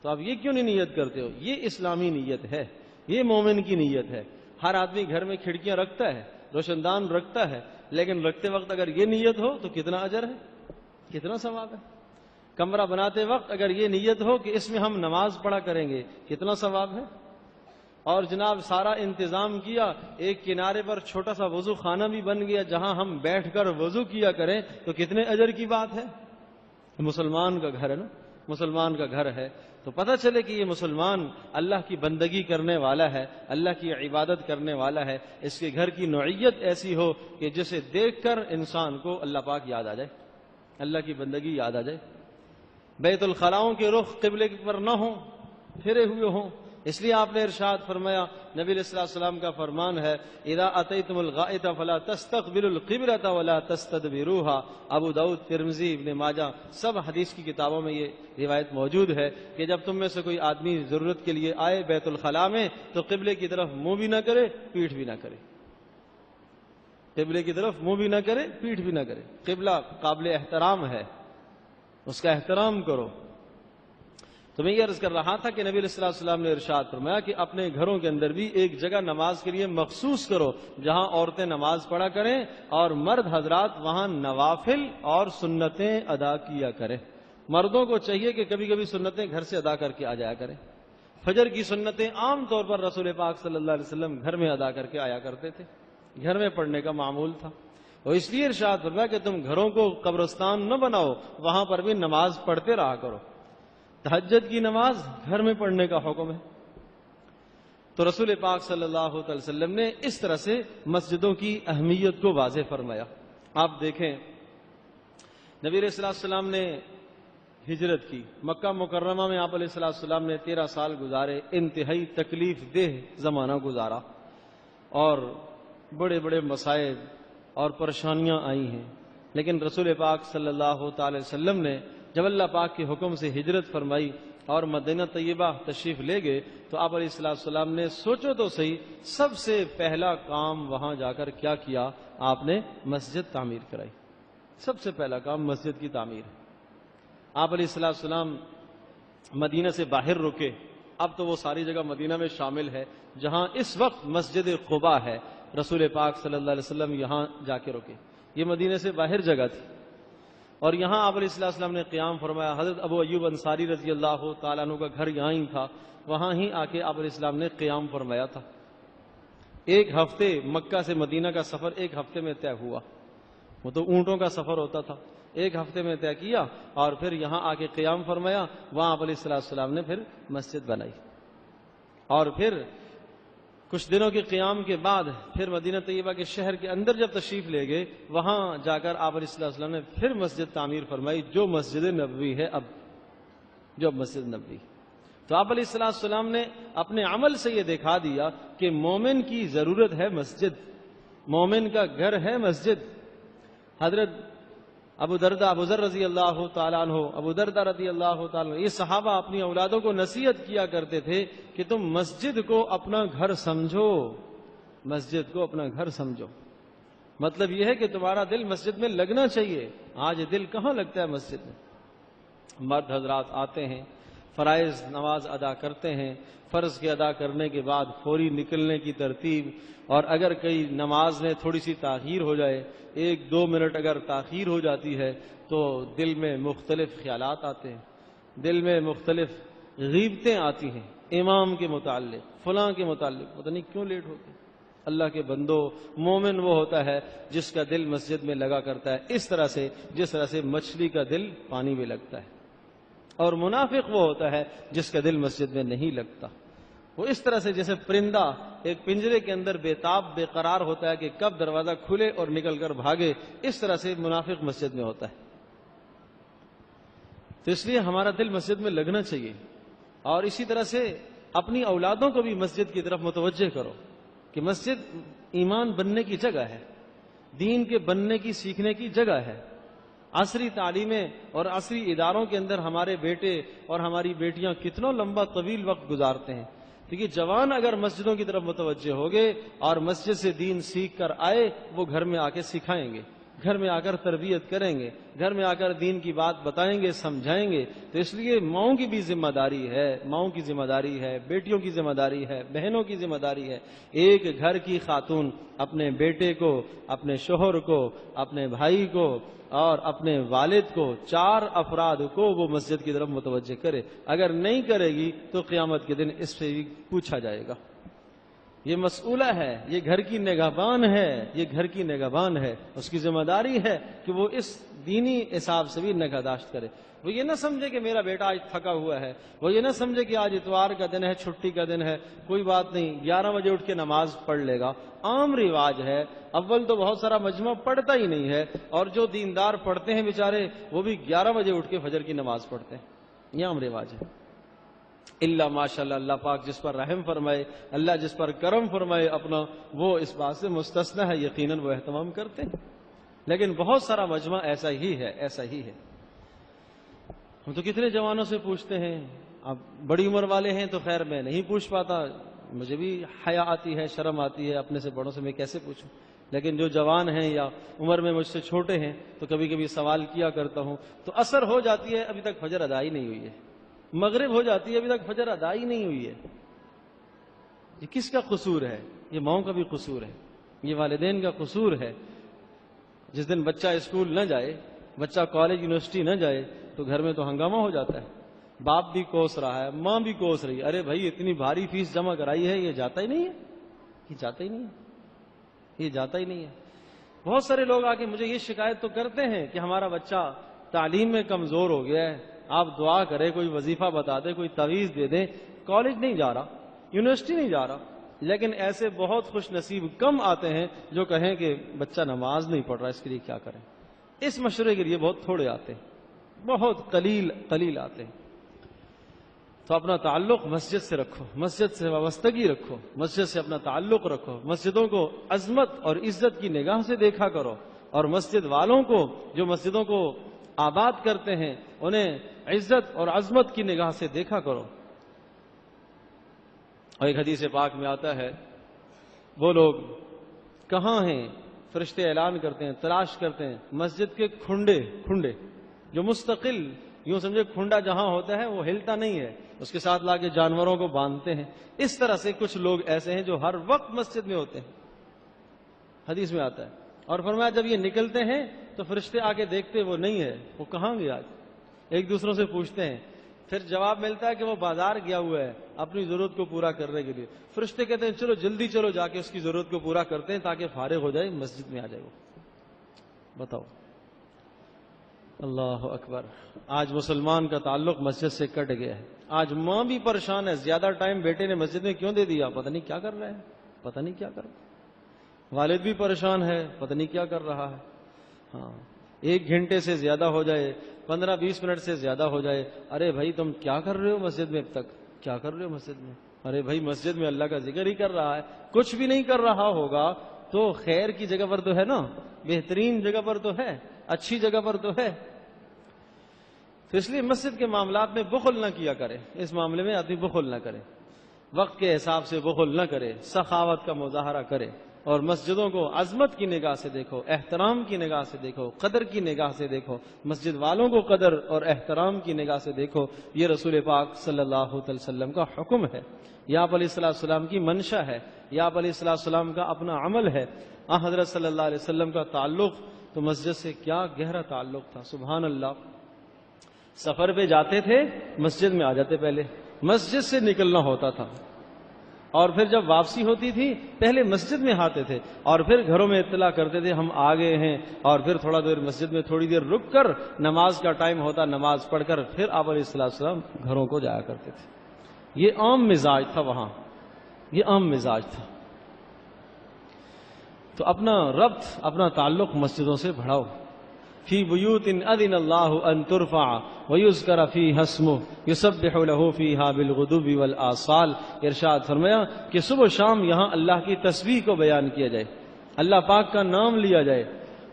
تو آپ یہ کیوں نہیں نیت کرتے ہو؟ یہ اسلامی نیت ہے، یہ مومن کی نیت ہے. ہر آدمی گھر میں کھڑکیاں رکھتا ہے، روشندان رکھتا ہے، لیکن رکھتے وقت اگر یہ نیت ہو تو کتنا اجر ہے، کتنا ثواب ہے. کمرہ بناتے وقت اگر یہ نیت ہو کہ اس میں ہم نماز پڑھا کریں گے، کتنا ثواب ہے. اور جناب سارا انتظام کیا، ایک کنارے پر چھوٹا سا وضو خانہ بھی بن گیا جہاں ہم بیٹھ کر وضو کیا کریں، تو کتنے اجر کی بات ہے. مسلمان کا گھر ہے نا، مسلمان کا گھر ہے تو پتہ چلے کہ یہ مسلمان اللہ کی بندگی کرنے والا ہے، اللہ کی عبادت کرنے والا ہے. اس کے گھر کی نوعیت ایسی ہو کہ جسے دیکھ کر انسان کو اللہ پاک یاد آ جائے، اللہ کی بندگی یاد آ جائے. بیت الخلاؤں کے رخ قبلے پر نہ ہوں، پھرے ہوئے ہوں. اس لیے آپ نے ارشاد فرمایا، نبی علیہ السلام کا فرمان ہے اذا اتیتم الغائط فلا تستقبلوا القبلة ولا تستدبروها. ابو داؤد، ترمذی، ابن ماجہ، سب حدیث کی کتابوں میں یہ روایت موجود ہے کہ جب تم میں سے کوئی آدمی ضرورت کے لیے آئے بیت الخلاء میں تو قبلے کی طرف منہ بھی نہ کرے، پیٹھ بھی نہ کرے. قبلے کی طرف منہ بھی نہ کرے، پیٹھ بھی نہ کرے. قبلہ قابل احترام ہے، اس کا احترام کرو. تو میں یہ عرض کر رہا تھا کہ نبی علیہ السلام نے ارشاد فرمایا کہ اپنے گھروں کے اندر بھی ایک جگہ نماز کے لیے مخصوص کرو جہاں عورتیں نماز پڑھا کریں اور مرد حضرات وہاں نوافل اور سنتیں ادا کیا کریں. مردوں کو چاہیے کہ کبھی کبھی سنتیں گھر سے ادا کر کے آ جایا کریں. فجر کی سنتیں عام طور پر رسول پاک صلی اللہ علیہ وسلم گھر میں ادا کر کے آیا کرتے تھے، گھر میں پڑھنے کا معمول تھا. اور اس لیے ارشاد فرمایا کہ تم گھروں کو قبرستان نہ بناؤ، وہاں پر بھی نماز پڑھتے رہا کرو. تہجد کی نماز گھر میں پڑھنے کا حکم ہے. تو رسول پاک صلی اللہ علیہ وسلم نے اس طرح سے مسجدوں کی اہمیت کو واضح فرمایا. آپ دیکھیں نبی علیہ السلام نے ہجرت کی، مکہ مکرمہ میں آپ علیہ السلام نے 13 سال گزارے، انتہائی تکلیف دہ زمانہ گزارا اور بڑے بڑے مسائل اور پریشانیاں آئی ہیں. لیکن رسول پاک صلی اللہ تعالی وسلم نے جب اللہ پاک کے حکم سے ہجرت فرمائی اور مدینہ طیبہ تشریف لے گئے تو آپ علیہ السلام نے سوچو تو صحیح، سب سے پہلا کام وہاں جا کر کیا کیا؟ آپ نے مسجد تعمیر کرائی. سب سے پہلا کام مسجد کی تعمیر. آپ علیہ السلام مدینہ سے باہر رکے. اب تو وہ ساری جگہ مدینہ میں شامل ہے. جہاں اس وقت مسجد قباء ہے، رسول پاک صلی اللہ علیہ وسلم یہاں جا کے رکے. یہ مدینہ سے باہر جگہ تھی اور یہاں آپ علیہ السلام نے قیام فرمایا. حضرت ابو ایوب انصاری رضی اللہ تعالیٰ عنہ کا گھر یہاں ہی تھا، وہاں ہی آ کے آپ علیہ السلام نے قیام فرمایا تھا. 1 ہفتے مکہ سے مدینہ کا سفر 1 ہفتے میں طے ہوا. وہ تو اونٹوں کا سفر ہوتا تھا. 1 ہفتے میں طے کیا اور پھر یہاں آ کے قیام فرمایا. وہاں آپ علیہ السلام نے پھر مسجد بنائی اور پھر کچھ دنوں کے قیام کے بعد پھر مدینہ طیبہ کے شہر کے اندر جب تشریف لے گئے، وہاں جا کر آپ علیہ السلام نے پھر مسجد تعمیر فرمائی، جو مسجد نبوی ہے اب، جو مسجد نبوی۔ تو آپ علیہ السلام نے اپنے عمل سے یہ دکھا دیا کہ مومن کی ضرورت ہے مسجد، مومن کا گھر ہے مسجد۔ حضرت ابو ذر رضی اللہ تعالیٰ عنہ، ابو دردہ رضی اللہ تعالیٰ عنہ، یہ صحابہ اپنی اولادوں کو نصیحت کیا کرتے تھے کہ تم مسجد کو اپنا گھر سمجھو، مسجد کو اپنا گھر سمجھو۔ مطلب یہ ہے کہ تمہارا دل مسجد میں لگنا چاہیے۔ آج دل کہاں لگتا ہے مسجد میں؟ مرد حضرات آتے ہیں، فرائض نماز ادا کرتے ہیں، فرض کے ادا کرنے کے بعد فوری نکلنے کی ترتیب، اور اگر کئی نماز میں تھوڑی سی تاخیر ہو جائے، 1-2 منٹ اگر تاخیر ہو جاتی ہے تو دل میں مختلف خیالات آتے ہیں، دل میں مختلف غیبتیں آتی ہیں، امام کے متعلق، فلاں کے متعلق، پتہ نہیں کیوں لیٹ ہوتے۔ اللہ کے بندو، مومن وہ ہوتا ہے جس کا دل مسجد میں لگا کرتا ہے، اس طرح سے جس طرح سے مچھلی کا دل پانی میں لگتا ہے، اور منافق وہ ہوتا ہے جس کا دل مسجد میں نہیں لگتا۔ وہ اس طرح سے جیسے پرندہ ایک پنجرے کے اندر بے تاب بے قرار ہوتا ہے کہ کب دروازہ کھلے اور نکل کر بھاگے، اس طرح سے منافق مسجد میں ہوتا ہے۔ تو اس لیے ہمارا دل مسجد میں لگنا چاہیے، اور اسی طرح سے اپنی اولادوں کو بھی مسجد کی طرف متوجہ کرو کہ مسجد ایمان بننے کی جگہ ہے، دین کے بننے کی سیکھنے کی جگہ ہے۔ عصری تعلیمیں اور عصری اداروں کے اندر ہمارے بیٹے اور ہماری بیٹیاں کتنا لمبا طویل وقت گزارتے ہیں، کیونکہ جوان اگر مسجدوں کی طرف متوجہ ہوگے اور مسجد سے دین سیکھ کر آئے، وہ گھر میں آ کے سکھائیں گے، گھر میں آ کر تربیت کریں گے، گھر میں آ کر دین کی بات بتائیں گے، سمجھائیں گے۔ تو اس لیے ماؤں کی بھی ذمہ داری ہے، ماؤں کی ذمہ داری ہے، بیٹیوں کی ذمہ داری ہے، بہنوں کی ذمہ داری ہے۔ ایک گھر کی خاتون اپنے بیٹے کو، اپنے شوہر کو، اپنے بھائی کو اور اپنے والد کو، 4 افراد کو وہ مسجد کی طرف متوجہ کرے۔ اگر نہیں کرے گی تو قیامت کے دن اس سے بھی پوچھا جائے گا۔ یہ مسئولہ ہے، یہ گھر کی نگہبان ہے، یہ گھر کی نگہبان ہے، اس کی ذمہ داری ہے کہ وہ اس دینی حساب سے بھی نگہداشت کرے۔ وہ یہ نہ سمجھے کہ میرا بیٹا آج تھکا ہوا ہے، وہ یہ نہ سمجھے کہ آج اتوار کا دن ہے، چھٹی کا دن ہے، کوئی بات نہیں، 11 بجے اٹھ کے نماز پڑھ لے گا۔ عام رواج ہے، اول تو بہت سارا مجمع پڑھتا ہی نہیں ہے، اور جو دیندار پڑھتے ہیں بیچارے وہ بھی 11 بجے اٹھ کے فجر کی نماز پڑھتے ہیں، یہ عام رواج ہے۔ اللہ ماشاءاللہ، اللہ پاک جس پر رحم فرمائے، اللہ جس پر کرم فرمائے اپنا، وہ اس بات سے مستثنی ہے، یقیناً وہ اہتمام کرتے ہیں، لیکن بہت سارا مجمع ایسا ہی ہے، ایسا ہی ہے۔ ہم تو کتنے جوانوں سے پوچھتے ہیں، اب بڑی عمر والے ہیں تو خیر میں نہیں پوچھ پاتا، مجھے بھی حیا آتی ہے، شرم آتی ہے، اپنے سے بڑوں سے میں کیسے پوچھوں، لیکن جو جوان ہیں یا عمر میں مجھ سے چھوٹے ہیں تو کبھی کبھی سوال کیا کرتا ہوں، تو عصر ہو جاتی ہے ابھی تک فجر ادا ہی نہیں ہوئی ہے، مغرب ہو جاتی ہے ابھی تک فجر ادا ہی نہیں ہوئی ہے۔ یہ کس کا قصور ہے؟ یہ ماؤں کا بھی قصور ہے، یہ والدین کا قصور ہے۔ جس دن بچہ اسکول نہ جائے، بچہ کالج یونیورسٹی نہ جائے تو گھر میں تو ہنگامہ ہو جاتا ہے، باپ بھی کوس رہا ہے، ماں بھی کوس رہی ہے، ارے بھائی اتنی بھاری فیس جمع کرائی ہے، یہ جاتا ہی نہیں ہے، یہ جاتا ہی نہیں ہے، یہ جاتا ہی نہیں ہے۔ بہت سارے لوگ آ کے مجھے یہ شکایت تو کرتے ہیں کہ ہمارا بچہ تعلیم میں کمزور ہو گیا ہے، آپ دعا کریں، کوئی وظیفہ بتا دیں، کوئی تعویذ دے دیں، کالج نہیں جا رہا، یونیورسٹی نہیں جا رہا۔ لیکن ایسے بہت خوش نصیب کم آتے ہیں جو کہیں کہ بچہ نماز نہیں پڑھ رہا، اس کے لیے کیا کریں۔ اس مشورے کے لیے بہت تھوڑے آتے ہیں، بہت قلیل آتے ہیں۔ تو اپنا تعلق مسجد سے رکھو، مسجد سے وابستگی رکھو، مسجد سے اپنا تعلق رکھو، مسجدوں کو عظمت اور عزت کی نگاہ سے دیکھا کرو، اور مسجد والوں کو جو مسجدوں کو آباد کرتے ہیں انہیں عزت اور عظمت کی نگاہ سے دیکھا کرو۔ اور ایک حدیث پاک میں آتا ہے، وہ لوگ کہاں ہیں؟ فرشتے اعلان کرتے ہیں، تلاش کرتے ہیں، مسجد کے کھنڈے جو مستقل، یوں سمجھے کھنڈا جہاں ہوتا ہے وہ ہلتا نہیں ہے، اس کے ساتھ لا کے جانوروں کو باندھتے ہیں۔ اس طرح سے کچھ لوگ ایسے ہیں جو ہر وقت مسجد میں ہوتے ہیں، حدیث میں آتا ہے۔ اور فرمایا جب یہ نکلتے ہیں تو فرشتے آ کے دیکھتے وہ نہیں ہے، وہ کہاں گیا آج؟ ایک دوسروں سے پوچھتے ہیں، پھر جواب ملتا ہے کہ وہ بازار گیا ہوا ہے اپنی ضرورت کو پورا کرنے کے لیے۔ فرشتے کہتے ہیں چلو جلدی چلو، جا کے اس کی ضرورت کو پورا کرتے ہیں تاکہ فارغ ہو جائے، مسجد میں آ جائے۔ وہ بتاؤ، اللہ اکبر۔ آج مسلمان کا تعلق مسجد سے کٹ گیا ہے، آج ماں بھی پریشان ہے، زیادہ ٹائم بیٹے نے مسجد میں کیوں دے دیا، پتہ نہیں کیا کر رہے ہیں۔ پتہ نہیں کیا کر رہا، والد بھی پریشان ہے، پتہ نہیں کیا کر رہا ہے. ہاں 1 گھنٹے سے زیادہ ہو جائے، 15-20 منٹ سے زیادہ ہو جائے، ارے بھائی تم کیا کر رہے ہو مسجد میں، اب تک کیا کر رہے ہو مسجد میں؟ ارے بھائی مسجد میں اللہ کا ذکر ہی کر رہا ہے. کچھ بھی نہیں کر رہا ہوگا تو خیر کی جگہ پر تو ہے نا، بہترین جگہ پر تو ہے، اچھی جگہ پر تو ہے. تو اس لیے مسجد کے معاملات میں بخل نہ کیا کرے. اس معاملے میں آدمی بخل نہ کرے، وقت کے حساب سے بخل نہ کرے، سخاوت کا مظاہرہ کرے. اور مسجدوں کو عظمت کی نگاہ سے دیکھو، احترام کی نگاہ سے دیکھو، قدر کی نگاہ سے دیکھو، مسجد والوں کو قدر اور احترام کی نگاہ سے دیکھو. یہ رسول پاک صلی اللہ علیہ وسلم کا حکم ہے، یہ آپ علیہ السلام کی منشا ہے، یہ آپ علیہ السلام کا اپنا عمل ہے. حضرت صلی اللہ علیہ وسلم کا تعلق تو مسجد سے کیا گہرا تعلق تھا، سبحان اللہ. سفر پہ جاتے تھے مسجد میں آ جاتے، پہلے مسجد سے نکلنا ہوتا تھا، اور پھر جب واپسی ہوتی تھی پہلے مسجد میں آتے تھے، اور پھر گھروں میں اطلاع کرتے تھے ہم آ گئے ہیں، اور پھر تھوڑا دیر مسجد میں تھوڑی دیر رک کر نماز کا ٹائم ہوتا، نماز پڑھ کر پھر آپ علیہ السلام گھروں کو جایا کرتے تھے. یہ عام مزاج تھا وہاں، یہ عام مزاج تھا. تو اپنا ربط، اپنا تعلق مسجدوں سے بڑھاؤ. فی بیوت اذن اللہ ان ترفع ویذکر فیہا اسمہ یسبح لہ فیہا بالغدو والآصال. ارشاد فرمایا کہ صبح و شام یہاں اللہ کی تسبیح کو بیان کیا جائے، اللہ پاک کا نام لیا جائے.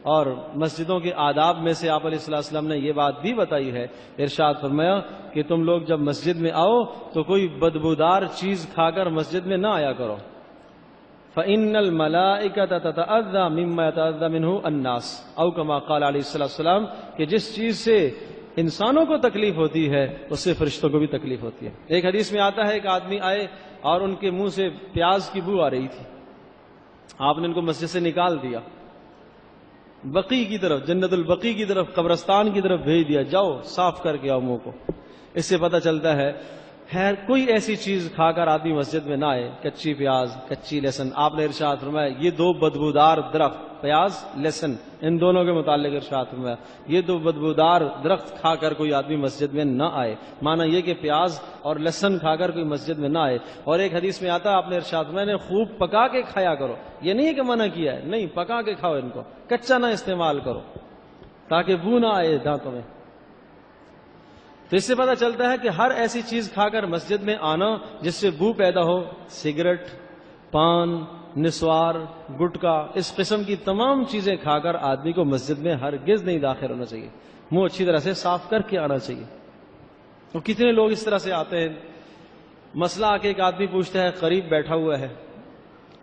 اور مسجدوں کے آداب میں سے آپ علیہ السلام نے یہ بات بھی بتائی ہے. ارشاد فرمایا کہ تم لوگ جب مسجد میں آؤ تو کوئی بدبودار چیز کھا کر مسجد میں نہ آیا کرو. فَإِنَّ الْمَلَائِكَةَ تَتَأَذَّى مِمَّا يَتَأَذَّى مِنْهُ النَّاسُ او كما قال علیہ السلام کہ جس چیز سے انسانوں کو تکلیف ہوتی ہے اس سے فرشتوں کو بھی تکلیف ہوتی ہے. ایک حدیث میں آتا ہے ایک آدمی آئے اور ان کے منہ سے پیاز کی بو آ رہی تھی، آپ نے ان کو مسجد سے نکال دیا، بقی کی طرف، جنت البقی کی طرف، قبرستان کی طرف بھیج دیا، جاؤ صاف کر کے آؤ منہ کو. اس سے پتہ چلتا ہے خیر کوئی ایسی چیز کھا کر آدمی مسجد میں نہ آئے، کچی پیاز، کچی لہسن. آپ نے ارشاد فرمایا یہ 2 بدبودار درخت، پیاز لہسن، ان دونوں کے متعلق ارشاد فرمایا یہ 2 بدبودار درخت کھا کر کوئی آدمی مسجد میں نہ آئے. مانا یہ کہ پیاز اور لہسن کھا کر کوئی مسجد میں نہ آئے. اور ایک حدیث میں آتا ہے آپ نے ارشاد فرمایا نے خوب پکا کے کھایا کرو. یہ نہیں ہے کہ منع کیا ہے، نہیں، پکا کے کھاؤ، ان کو کچا نہ استعمال کرو تاکہ بو نہ آئے دانتوں میں. تو اس سے پتہ چلتا ہے کہ ہر ایسی چیز کھا کر مسجد میں آنا جس سے بو پیدا ہو، سگریٹ، پان، نسوار، گٹکا، اس قسم کی تمام چیزیں کھا کر آدمی کو مسجد میں ہرگز نہیں داخل ہونا چاہیے. منہ اچھی طرح سے صاف کر کے آنا چاہیے. تو کتنے لوگ اس طرح سے آتے ہیں، مسئلہ آ کے ایک آدمی پوچھتا ہے، قریب بیٹھا ہوا ہے،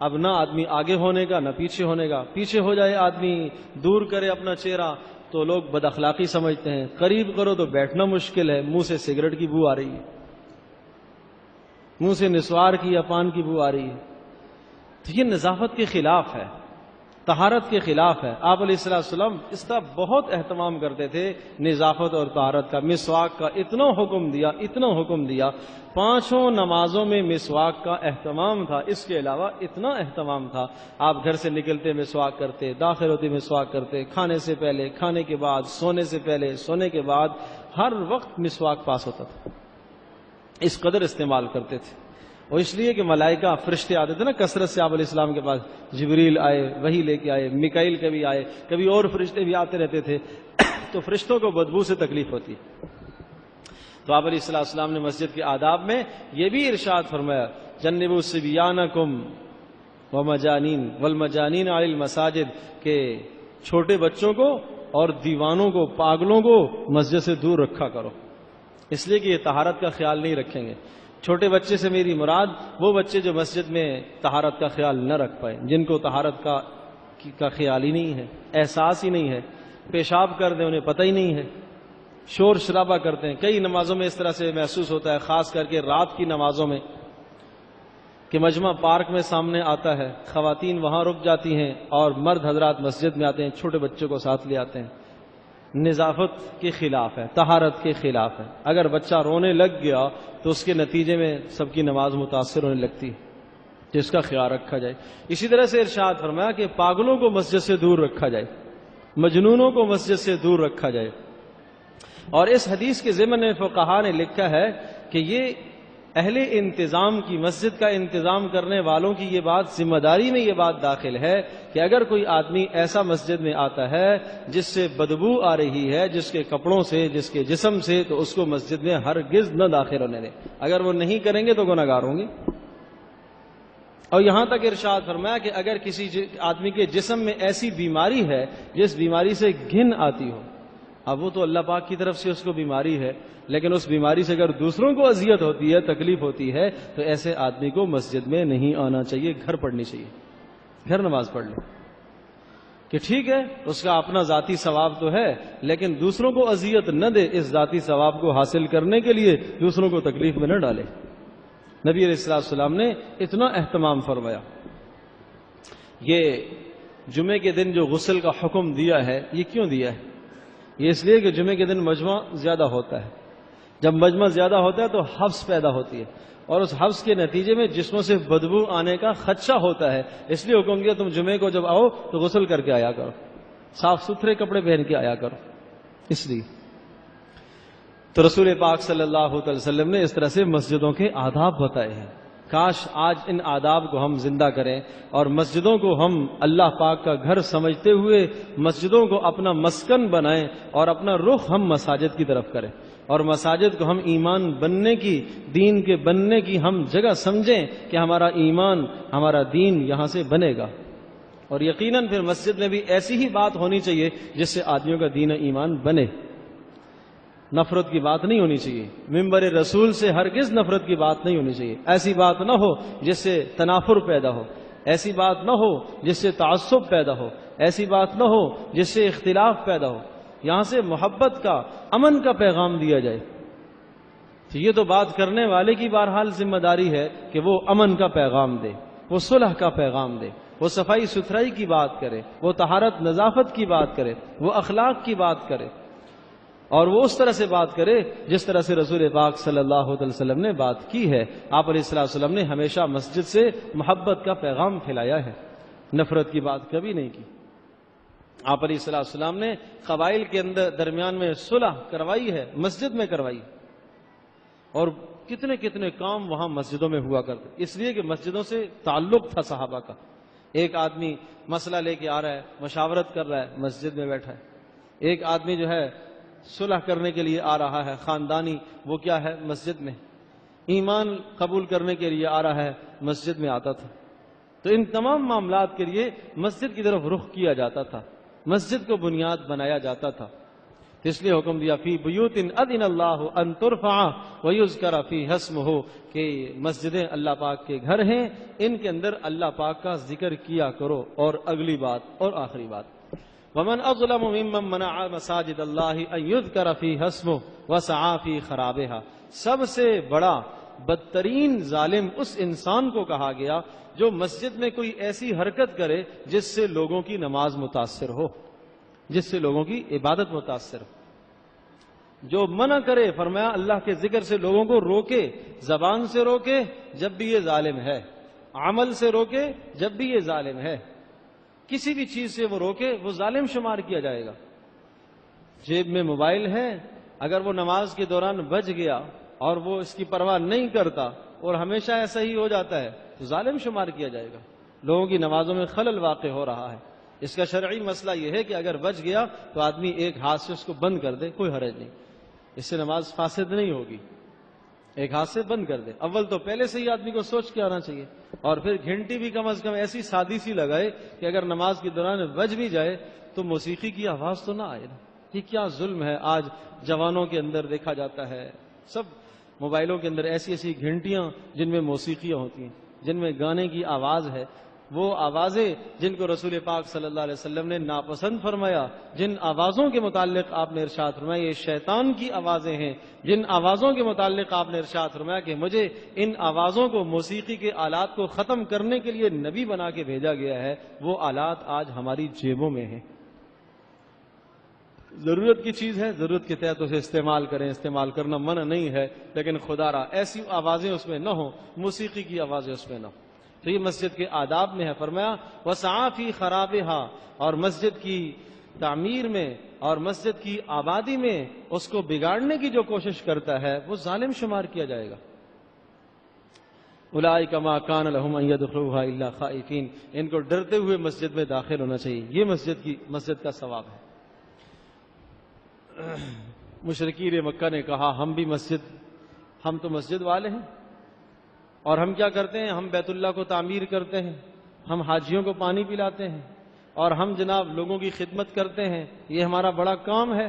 اب نہ آدمی آگے ہونے کا نہ پیچھے ہونے کا، پیچھے ہو جائے آدمی، دور کرے اپنا چہرہ تو لوگ بد اخلاقی سمجھتے ہیں، قریب کرو تو بیٹھنا مشکل ہے، منہ سے سگریٹ کی بو آ رہی ہے، منہ سے نسوار کی یا پان کی بو آ رہی ہے. تو یہ نظافت کے خلاف ہے، طہارت کے خلاف ہے. آپ علیہ السلام اس کا بہت اہتمام کرتے تھے، نظافت اور طہارت کا. مسواک کا اتنا حکم دیا، اتنا حکم دیا، 5 نمازوں میں مسواک کا اہتمام تھا. اس کے علاوہ اتنا اہتمام تھا، آپ گھر سے نکلتے مسواک کرتے، داخل ہوتے مسواک کرتے، کھانے سے پہلے، کھانے کے بعد، سونے سے پہلے، سونے کے بعد، ہر وقت مسواک پاس ہوتا تھا. اس قدر استعمال کرتے تھے. اور اس لیے کہ ملائکہ فرشتے آتے تھے نا کثرت سے آپ علیہ السلام کے پاس، جبریل آئے، وحی لے کے آئے، میکائیل کبھی آئے، کبھی اور فرشتے بھی آتے رہتے تھے، تو فرشتوں کو بدبو سے تکلیف ہوتی. تو آپ علیہ السلام نے مسجد کے آداب میں یہ بھی ارشاد فرمایا، جنبوا صبیانکم ومجانین والمجانین علی المساجد، کہ چھوٹے بچوں کو اور دیوانوں کو، پاگلوں کو مسجد سے دور رکھا کرو. اس لیے کہ یہ طہارت کا خیال نہیں رکھیں گے. چھوٹے بچے سے میری مراد وہ بچے جو مسجد میں طہارت کا خیال نہ رکھ پائے، جن کو طہارت کا خیال ہی نہیں ہے، احساس ہی نہیں ہے، پیشاب کر دیں انہیں پتہ ہی نہیں ہے، شور شرابہ کرتے ہیں. کئی نمازوں میں اس طرح سے محسوس ہوتا ہے، خاص کر کے رات کی نمازوں میں، کہ مجمع پارک میں سامنے آتا ہے، خواتین وہاں رک جاتی ہیں اور مرد حضرات مسجد میں آتے ہیں، چھوٹے بچوں کو ساتھ لے آتے ہیں. نظافت کے خلاف ہے، طہارت کے خلاف ہے. اگر بچہ رونے لگ گیا تو اس کے نتیجے میں سب کی نماز متاثر ہونے لگتی ہے، جس کا خیال رکھا جائے. اسی طرح سے ارشاد فرمایا کہ پاگلوں کو مسجد سے دور رکھا جائے، مجنونوں کو مسجد سے دور رکھا جائے. اور اس حدیث کے ضمن میں فقہا نے لکھا ہے کہ یہ اہل انتظام کی، مسجد کا انتظام کرنے والوں کی یہ بات، ذمہ داری میں یہ بات داخل ہے کہ اگر کوئی آدمی ایسا مسجد میں آتا ہے جس سے بدبو آ رہی ہے، جس کے کپڑوں سے، جس کے جسم سے، تو اس کو مسجد میں ہرگز نہ داخل ہونے دیں۔ اگر وہ نہیں کریں گے تو گنہگار ہوں گے۔ اور یہاں تک ارشاد فرمایا کہ اگر کسی آدمی کے جسم میں ایسی بیماری ہے جس بیماری سے گھن آتی ہو، اب وہ تو اللہ پاک کی طرف سے اس کو بیماری ہے، لیکن اس بیماری سے اگر دوسروں کو اذیت ہوتی ہے، تکلیف ہوتی ہے، تو ایسے آدمی کو مسجد میں نہیں آنا چاہیے، گھر پڑھنی چاہیے، گھر نماز پڑھ لے۔ کہ ٹھیک ہے اس کا اپنا ذاتی ثواب تو ہے، لیکن دوسروں کو اذیت نہ دے، اس ذاتی ثواب کو حاصل کرنے کے لیے دوسروں کو تکلیف میں نہ ڈالے۔ نبی علیہ السلام نے اتنا اہتمام فرمایا۔ یہ جمعے کے دن جو غسل کا حکم دیا ہے، یہ کیوں دیا ہے؟ یہ اس لیے کہ جمعے کے دن مجمع زیادہ ہوتا ہے۔ جب مجمع زیادہ ہوتا ہے تو حبس پیدا ہوتی ہے، اور اس حبس کے نتیجے میں جسموں سے بدبو آنے کا خدشہ ہوتا ہے۔ اس لیے حکم دیا تم جمعے کو جب آؤ تو غسل کر کے آیا کرو، صاف ستھرے کپڑے پہن کے آیا کرو۔ اس لیے تو رسول پاک صلی اللہ علیہ وسلم نے اس طرح سے مسجدوں کے آداب بتائے ہیں۔ کاش آج ان آداب کو ہم زندہ کریں اور مسجدوں کو ہم اللہ پاک کا گھر سمجھتے ہوئے مسجدوں کو اپنا مسکن بنائیں اور اپنا رخ ہم مساجد کی طرف کریں، اور مساجد کو ہم ایمان بننے کی، دین کے بننے کی ہم جگہ سمجھیں کہ ہمارا ایمان، ہمارا دین یہاں سے بنے گا۔ اور یقیناً پھر مسجد میں بھی ایسی ہی بات ہونی چاہیے جس سے آدمیوں کا دین و ایمان بنے۔ نفرت کی بات نہیں ہونی چاہیے، ممبر رسول سے ہرگز نفرت کی بات نہیں ہونی چاہیے۔ ایسی بات نہ ہو جس سے تنافر پیدا ہو، ایسی بات نہ ہو جس سے تعصب پیدا ہو، ایسی بات نہ ہو جس سے اختلاف پیدا ہو۔ یہاں سے محبت کا، امن کا پیغام دیا جائے۔ تو یہ تو بات کرنے والے کی بہرحال ذمہ داری ہے کہ وہ امن کا پیغام دے، وہ صلح کا پیغام دے، وہ صفائی ستھرائی کی بات کرے، وہ طہارت نظافت کی بات کرے، وہ اخلاق کی بات کرے، اور وہ اس طرح سے بات کرے جس طرح سے رسول پاک صلی اللہ علیہ وسلم نے بات کی ہے۔ آپ علیہ السلام نے ہمیشہ مسجد سے محبت کا پیغام پھیلایا ہے، نفرت کی بات کبھی نہیں کی۔ آپ علیہ السلام نے قبائل کے اندر درمیان میں صلح کروائی ہے، مسجد میں کروائی، اور کتنے کتنے کام وہاں مسجدوں میں ہوا کرتے، اس لیے کہ مسجدوں سے تعلق تھا صحابہ کا۔ ایک آدمی مسئلہ لے کے آ رہا ہے، مشاورت کر رہا ہے، مسجد میں بیٹھا ہے۔ ایک آدمی جو ہے صلح کرنے کے لیے آ رہا ہے خاندانی، وہ کیا ہے؟ مسجد میں۔ ایمان قبول کرنے کے لیے آ رہا ہے، مسجد میں آتا تھا۔ تو ان تمام معاملات کے لیے مسجد کی طرف رخ کیا جاتا تھا، مسجد کو بنیاد بنایا جاتا تھا۔ تو اس لیے حکم دیا فی بیوت اذن اللہ ان ترفع ویذکر فیہا اسمہ، کہ مسجدیں اللہ پاک کے گھر ہیں، ان کے اندر اللہ پاک کا ذکر کیا کرو۔ اور اگلی بات اور آخری بات، ومن اظلم ممن منع مساجد اللہ ان یذکر فیہا اسمہ وسعی فی خرابہا، سب سے بڑا بدترین ظالم اس انسان کو کہا گیا جو مسجد میں کوئی ایسی حرکت کرے جس سے لوگوں کی نماز متاثر ہو، جس سے لوگوں کی عبادت متاثر ہو۔ جو منع کرے، فرمایا اللہ کے ذکر سے لوگوں کو روکے، زبان سے روکے جب بھی یہ ظالم ہے، عمل سے روکے جب بھی یہ ظالم ہے، کسی بھی چیز سے وہ روکے، وہ ظالم شمار کیا جائے گا۔ جیب میں موبائل ہے، اگر وہ نماز کے دوران بج گیا اور وہ اس کی پرواہ نہیں کرتا اور ہمیشہ ایسا ہی ہو جاتا ہے تو ظالم شمار کیا جائے گا۔ لوگوں کی نمازوں میں خلل واقع ہو رہا ہے۔ اس کا شرعی مسئلہ یہ ہے کہ اگر بچ گیا تو آدمی ایک ہاتھ سے اس کو بند کر دے، کوئی حرج نہیں، اس سے نماز فاسد نہیں ہوگی، ایک ہاتھ سے بند کر دے۔ اول تو پہلے سے ہی آدمی کو سوچ کے آنا چاہیے، اور پھر گھنٹی بھی کم از کم ایسی سادی سی لگائے کہ اگر نماز کے دوران بج بھی جائے تو موسیقی کی آواز تو نہ آئے نا۔ یہ کیا ظلم ہے آج جوانوں کے اندر دیکھا جاتا ہے، سب موبائلوں کے اندر ایسی ایسی گھنٹیاں جن میں موسیقیاں ہوتی ہیں، جن میں گانے کی آواز ہے، وہ آوازیں جن کو رسول پاک صلی اللہ علیہ وسلم نے ناپسند فرمایا، جن آوازوں کے متعلق آپ نے ارشاد فرمایا یہ شیطان کی آوازیں ہیں، جن آوازوں کے متعلق آپ نے ارشاد فرمایا کہ مجھے ان آوازوں کو، موسیقی کے آلات کو ختم کرنے کے لیے نبی بنا کے بھیجا گیا ہے، وہ آلات آج ہماری جیبوں میں ہیں۔ ضرورت کی چیز ہے، ضرورت کے تحت اسے استعمال کریں، استعمال کرنا منع نہیں ہے، لیکن خدا را ایسی آوازیں اس میں نہ ہوں، موسیقی کی آوازیں اس میں نہ ہوں۔ تو یہ مسجد کے آداب میں ہے۔ فرمایا وسعی فی خرابہا، اور مسجد کی تعمیر میں اور مسجد کی آبادی میں اس کو بگاڑنے کی جو کوشش کرتا ہے وہ ظالم شمار کیا جائے گا۔ اولئک ما کان لهم ان يدخلوها الا خائفین، ان کو ڈرتے ہوئے مسجد میں داخل ہونا چاہیے، یہ مسجد کا ثواب ہے۔ مشرکین مکہ نے کہا ہم تو مسجد والے ہیں، اور ہم کیا کرتے ہیں؟ ہم بیت اللہ کو تعمیر کرتے ہیں، ہم حاجیوں کو پانی پلاتے ہیں، اور ہم جناب لوگوں کی خدمت کرتے ہیں، یہ ہمارا بڑا کام ہے۔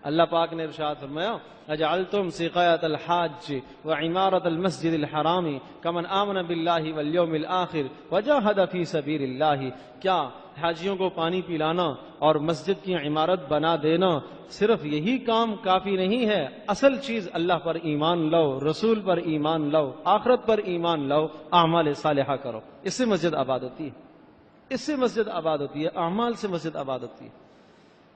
اللہ پاک نے ارشاد فرمایا اجعلتم سقایۃ الحاج وعمارۃ المسجد الحرام کمن آمن باللہ والیوم الآخر وجاہد فی سبیل اللہ، کیا حاجیوں کو پانی پلانا اور مسجد کی عمارت بنا دینا صرف یہی کام کافی نہیں ہے؟ اصل چیز اللہ پر ایمان لاؤ، رسول پر ایمان لاؤ، آخرت پر ایمان لاؤ، اعمال صالحہ کرو، اس سے مسجد آباد ہوتی ہے، اس سے مسجد آباد ہوتی ہے، اعمال سے مسجد آباد ہوتی ہے۔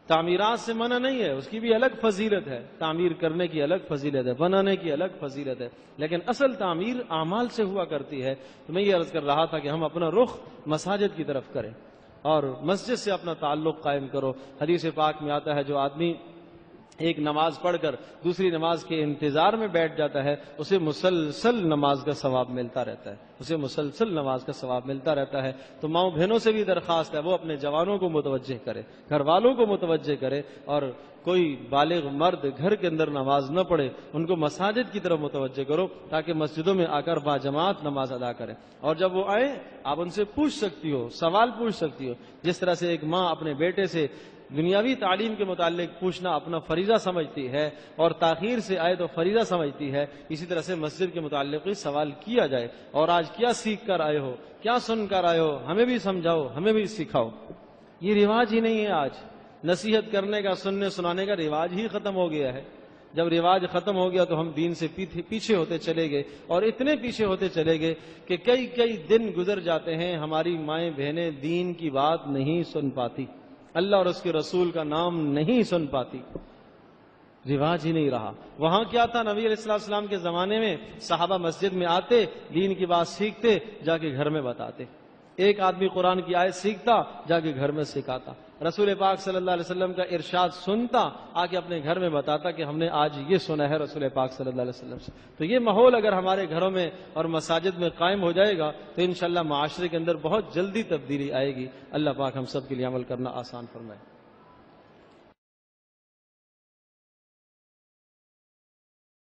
تعمیرات سے منع نہیں ہے، اس کی بھی الگ فضیلت ہے، تعمیر کرنے کی الگ فضیلت ہے، بنانے کی الگ فضیلت ہے، لیکن اصل تعمیر اعمال سے ہوا کرتی ہے۔ تو میں یہ عرض کر رہا تھا کہ ہم اپنا رخ مساجد کی طرف کریں اور مسجد سے اپنا تعلق قائم کرو۔ حدیث پاک میں آتا ہے جو آدمی ایک نماز پڑھ کر دوسری نماز کے انتظار میں بیٹھ جاتا ہے، اسے مسلسل نماز کا ثواب ملتا رہتا ہے، اسے مسلسل نماز کا ثواب ملتا رہتا ہے۔ تو ماؤں بہنوں سے بھی درخواست ہے وہ اپنے جوانوں کو متوجہ کرے، گھر والوں کو متوجہ کرے، اور کوئی بالغ مرد گھر کے اندر نماز نہ پڑھے، ان کو مساجد کی طرف متوجہ کرو تاکہ مسجدوں میں آ کر باجماعت نماز ادا کریں۔ اور جب وہ آئیں آپ ان سے پوچھ سکتی ہو، سوال پوچھ سکتی ہو، جس طرح سے ایک ماں اپنے بیٹے سے دنیاوی تعلیم کے متعلق پوچھنا اپنا فریضہ سمجھتی ہے اور تاخیر سے آئے تو فریضہ سمجھتی ہے، اسی طرح سے مسجد کے متعلق بھی سوال کیا جائے، اور آج کیا سیکھ کر آئے ہو، کیا سن کر آئے ہو، ہمیں بھی سمجھاؤ، ہمیں بھی سکھاؤ۔ یہ رواج ہی نہیں ہے، آج نصیحت کرنے کا، سننے سنانے کا رواج ہی ختم ہو گیا ہے۔ جب رواج ختم ہو گیا تو ہم دین سے پیچھے ہوتے چلے گئے، اور اتنے پیچھے ہوتے چلے گئے کہ کئی دن گزر جاتے ہیں ہماری مائیں بہنیں دین کی بات نہیں سن پاتی، اللہ اور اس کے رسول کا نام نہیں سن پاتی، رواج ہی نہیں رہا۔ وہاں کیا تھا؟ نبی علیہ السلام کے زمانے میں صحابہ مسجد میں آتے، دین کی بات سیکھتے، جا کے گھر میں بتاتے، ایک آدمی قرآن کی آیت سیکھتا، جا کے گھر میں سکھاتا، رسول پاک صلی اللہ علیہ وسلم کا ارشاد سنتا، آ کے اپنے گھر میں بتاتا کہ ہم نے آج یہ سنا ہے رسول پاک صلی اللہ علیہ وسلم سے۔ تو یہ ماحول اگر ہمارے گھروں میں اور مساجد میں قائم ہو جائے گا تو انشاءاللہ معاشرے کے اندر بہت جلدی تبدیلی آئے گی۔ اللہ پاک ہم سب کے لیے عمل کرنا آسان فرمائے۔